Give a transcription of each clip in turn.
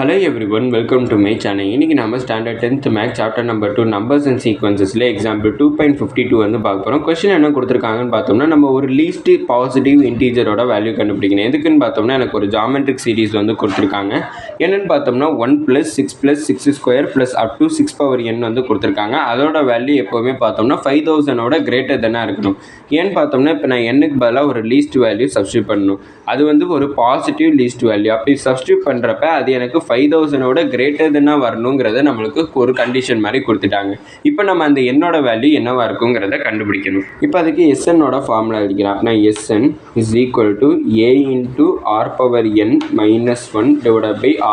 Hello everyone, welcome to my channel. இன்னைக்கு நாம standard 10th maths chapter number 2 numbers and சீக்வன்சஸ்ல example 2.52 வந்து பார்க்க போறோம். क्वेश्चन என்ன கொடுத்திருக்காங்கன்னு பார்த்தோம்னா நம்ம ஒரு லீஸ்ட் பாசிட்டிவ் இன்டிஜரோட வேல்யூ கண்டுபிடிக்கணும். எதுக்குன்னு பார்த்தோம்னா எனக்கு ஒரு ஜியோமெட்ரிக் சீரிஸ் வந்து கொடுத்திருக்காங்க. என்னன்னு பார்த்தோம்னா 1 + 6 + 6² + up to 6 power n வந்து கொடுத்திருக்காங்க. அதோட வேல்யூ எப்பவுமே பார்த்தோம்னா 5000 ஓட கிரேட்டர் தெனா இருக்கணும். ஏன்னு பார்த்தோம்னா இப்போ நான் n க்கு பதிலா ஒரு லீஸ்ட் வேல்யூ சப்ஸ்டிட்யூட் பண்ணனும். அது வந்து ஒரு பாசிட்டிவ் லீஸ்ட் வேல்யூ. அப்படி சப்ஸ்டிட்யூட் பண்றப்ப அது எனக்கு 5000 ஓட கிரேட்டர் தெனா வரணும்ங்கறத நம்மளுக்கு ஒரு கண்டிஷன் மாதிரி கொடுத்துட்டாங்க. இப்போ நம்ம அந்த n ஓட வேல்யூ என்னவா இருக்கும்ங்கறத கண்டுபிடிக்கணும். இப்போ அதுக்கு Sn ஓட ஃபார்முலா எழுதிக்கலாம். அப்பனா Sn = a × r⁻n - 1 /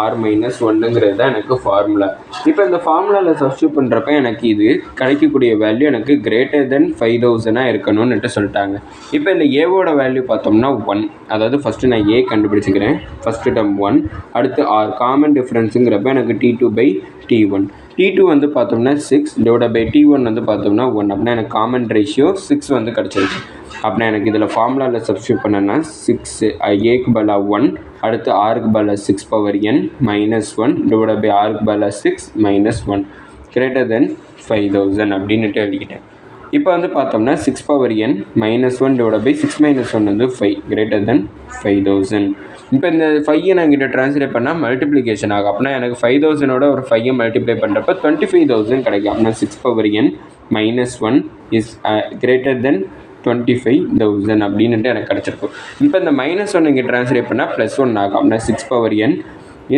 r - 1ங்கிறது எனக்கு ஃபார்முலா. இப்போ இந்த ஃபார்முலால சப்ஸ்டிட்யூட் பண்றப்ப எனக்கு இது கிடைக்கக்கூடிய வேல்யூ எனக்கு கிரேட்டர் தென் 5000 இருக்கணும்னு சொல்லிட்டாங்க. இப்போ இந்த a ஓட வேல்யூ பார்த்தோம்னா 1. அதாவது ஃபர்ஸ்ட் நான் a கண்டுபிடிச்சுக்கிறேன். ஃபர்ஸ்ட் டேர்ம் 1, அடுத்து r காமன் டிஃபரன்ஸ்ங்கிறப்ப எனக்கு t2/t1. t2 வந்து பார்த்தோம்னா 6 / t1 வந்து பார்த்தோம்னா 1. அப்படின்னா எனக்கு காமன் ரேஷியோ 6 வந்து கிடச்சிருச்சு. அப்படின்னா எனக்கு இதில் ஃபார்முலாவில் சப்ஸ்டிட்யூட் பண்ணேன்னா 6 aக்கு பதிலாக 1, அடுத்து rக்கு பதிலாக 6 power n - 1 / rக்கு பதிலாக 6 - 1 கிரேட்டர் தென் 5000 அப்படின்னுட்டு எழுதிக்கிட்டேன். இப்போ வந்து பார்த்தோம்னா 6 power n - 1 / 6 - 1 வந்து 5 கிரேட்டர் தென் 5000. இப்போ இந்த 5 நான் இங்கிட்ட ட்ரான்ஸ்லேட் பண்ணால் மல்டிப்ளிகேஷன் ஆகும். அப்படின்னா எனக்கு 5000 ஓட ஒரு 5 மல்டிப்ளை பண்ணுறப்ப 25000 கிடைக்கும். அப்படின்னா 6 power n - 1 is greater than 25000 அப்படின்ட்டு எனக்கு கிடச்சிருக்கும். இப்போ இந்த -1 இங்கே ட்ரான்ஸ்லேட் பண்ணால் +1 ஆகும். அப்படின்னா 6 power n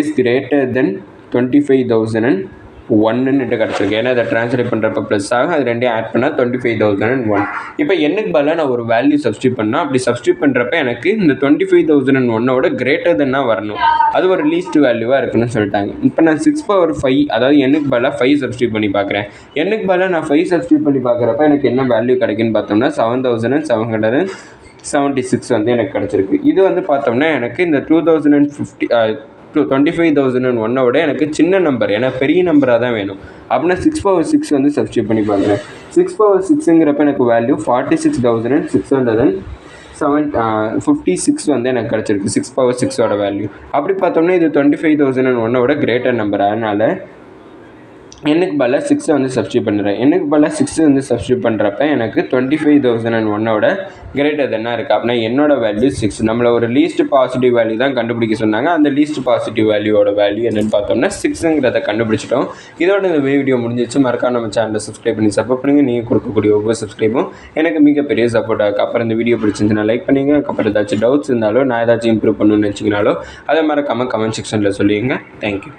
is greater than 25001 கிடச்சிருக்கு. ஏன்னா அதை ட்ரான்ஸ்லேட் பண்ணுறப்ப ப்ளஸ் ஆகும். அது ரெண்டையும் ஆட் பண்ணால் 25001. இப்போ என்னக்கு பதிலாக நான் ஒரு வேல்யூ சப்ஸ்டிட்யூட் பண்ணால் அப்படி சப்ஸ்டிட்யூட் பண்ணுறப்ப எனக்கு இந்த 25001ஓட கிரேட்டர் தென்னா வரணும். அது ஒரு லீஸ்ட் வேல்யூவாக இருக்குன்னு சொல்லிட்டாங்க. இப்போ நான் 6 power 5 அதாவது என்னக்கு பதிலாக 5 சப்ஸ்டிட்யூட் பண்ணி பார்க்குறேன். என்னக்கு பதிலாக நான் 5 சப்ஸ்டிட்யூட் பண்ணி பார்க்குறப்ப எனக்கு என்ன வேல்யூ கிடைக்குன்னு பார்த்தோம்னா 7776 வந்து எனக்கு கிடச்சிருக்கு. இது வந்து பார்த்தோம்னா எனக்கு இந்த 25001ஓட எனக்கு சின்ன நம்பர், ஏன்னா பெரிய நம்பராக தான் வேணும். அப்படின்னா 6 power 6 வந்து சப்ஸ்டிட்யூட் பண்ணி பார்க்குறேன். 6 power 6ங்கிறப்ப எனக்கு வேல்யூ 46656 வந்து எனக்கு கிடச்சிருக்கு. 6 power 6ஓட வேல்யூ. அப்படி பார்த்தோம்னா இது 25001ஓட கிரேட்டர் நம்பர். அதனால் எனக்கு பதிலாக 6 வந்து சப்ஸ்டிட்யூட் பண்ணுறேன். எனக்கு பதிலாக 6 வந்து சப்ஸ்டிட்யூட் பண்ணுறப்ப எனக்கு 25001ஓட கிரேட்டர் தென்னா இருக்குது. அப்படின்னா என்னோட வேல்யூ 6. நம்மளை ஒரு லீஸ்ட் பாசிட்டிவ் வேல்யூ தான் கண்டுபிடிக்க சொன்னாங்க. அந்த லீஸ்ட் பாசிட்டிவ் வேல்யூவோட வேல்யூ என்னென்னு பார்த்தோம்னா 6ங்கிறத கண்டுபிடிச்சிட்டோம். இதோட இந்த வீடியோ முடிஞ்சிச்சு. மறக்காம நம்ம சேனலை சப்ஸ்கிரைப் பண்ணி சப்போர்ட் பண்ணுங்கள். நீங்கள் கொடுக்கக்கூடிய ஒவ்வொரு சப்ஸ்கிரைபும் எனக்கு மிகப்பெரிய சப்போர்ட் ஆகும். அப்புறம் இந்த வீடியோ பிடிச்சிருந்துச்சுன்னா லைக் பண்ணுங்கள். அப்புறம் ஏதாச்சும் டவுட்ஸ் இருந்தாலோ நான் ஏதாச்சும் இம்ப்ரூவ் பண்ணணும்னு நினச்சிங்கனாலோ அதை மறக்காமல் கமெண்ட் செக்ஷனில் சொல்லிடுங்க. தேங்க்யூ.